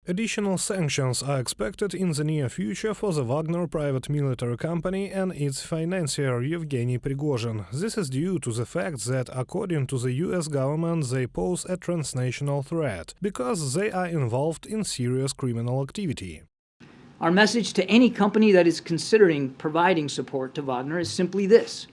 Additional sanctions are expected in the near future for the Wagner private military company and its financier Yevgeny Prigozhin. This is due to the fact that, according to the US government, they pose a transnational threat, because they are involved in serious criminal activity. Our message to any company that is considering providing support to Wagner is simply this.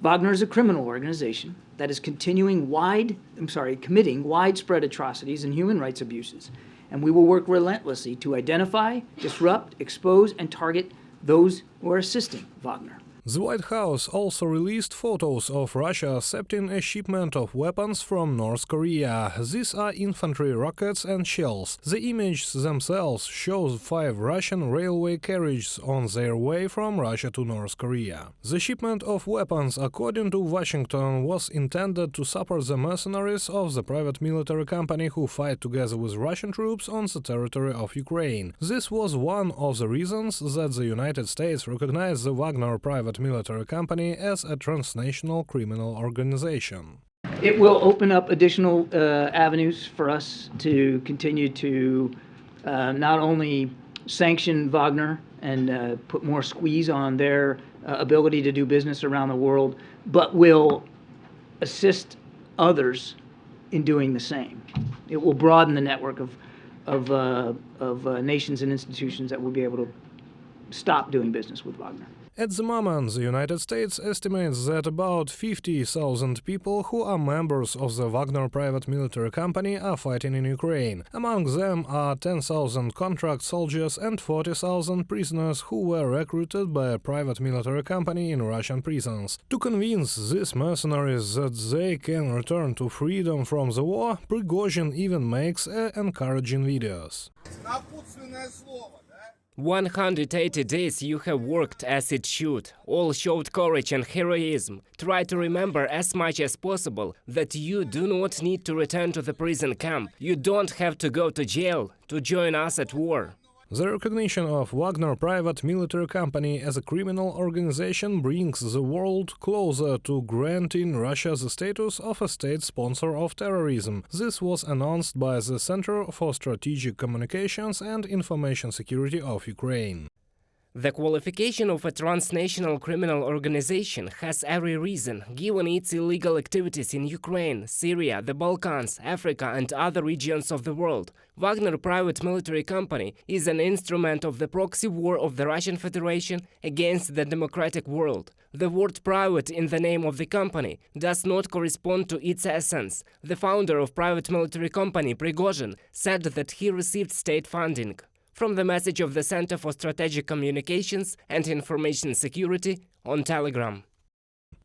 Wagner is a criminal organization that is committing widespread atrocities and human rights abuses, and we will work relentlessly to identify, disrupt, expose, and target those who are assisting Wagner. The White House also released photos of Russia accepting a shipment of weapons from North Korea. These are infantry rockets and shells. The images themselves show 5 Russian railway carriages on their way from Russia to North Korea. The shipment of weapons, according to Washington, was intended to support the mercenaries of the private military company who fight together with Russian troops on the territory of Ukraine. This was one of the reasons that the United States recognized the Wagner private military company as a transnational criminal organization. It will open up additional avenues for us to continue to not only sanction Wagner and put more squeeze on their ability to do business around the world, but will assist others in doing the same. It will broaden the network of nations and institutions that will be able to stop doing business with Wagner. At the moment, the United States estimates that about 50,000 people who are members of the Wagner private military company are fighting in Ukraine. Among them are 10,000 contract soldiers and 40,000 prisoners who were recruited by a private military company in Russian prisons. To convince these mercenaries that they can return to freedom from the war, Prigozhin even makes encouraging videos. 180 days you have worked as it should. All showed courage and heroism. Try to remember as much as possible that you do not need to return to the prison camp. You don't have to go to jail to join us at war. The recognition of Wagner private military company as a criminal organization brings the world closer to granting Russia the status of a state sponsor of terrorism. This was announced by the Center for Strategic Communications and Information Security of Ukraine. The qualification of a transnational criminal organization has every reason, given its illegal activities in Ukraine, Syria, the Balkans, Africa and other regions of the world. Wagner private military company is an instrument of the proxy war of the Russian Federation against the democratic world. The word private in the name of the company does not correspond to its essence. The founder of private military company, Prigozhin, said that he received state funding. From the message of the Center for Strategic Communications and Information Security on Telegram.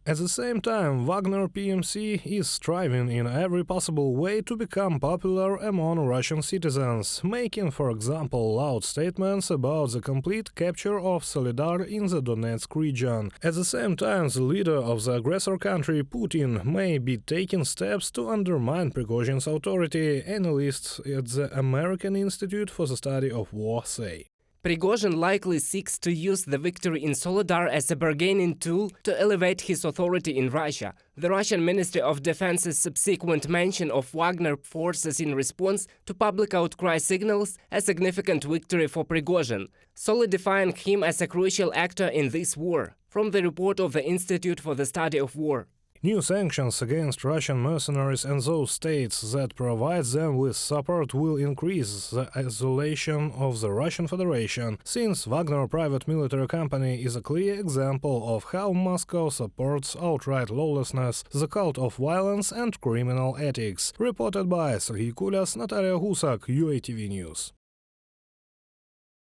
At the same time, Wagner PMC is striving in every possible way to become popular among Russian citizens, making, for example, loud statements about the complete capture of Solidar in the Donetsk region. At the same time, the leader of the aggressor country, Putin, may be taking steps to undermine Prigozhin's authority, analysts at the American Institute for the Study of War say. Prigozhin likely seeks to use the victory in Solidar as a bargaining tool to elevate his authority in Russia. The Russian Ministry of Defense's subsequent mention of Wagner forces in response to public outcry signals a significant victory for Prigozhin, solidifying him as a crucial actor in this war. From the report of the Institute for the Study of War. New sanctions against Russian mercenaries and those states that provide them with support will increase the isolation of the Russian Federation, since Wagner private military company is a clear example of how Moscow supports outright lawlessness, the cult of violence and criminal ethics. Reported by Serhiy Kulyas, Natalia Husak, UATV News.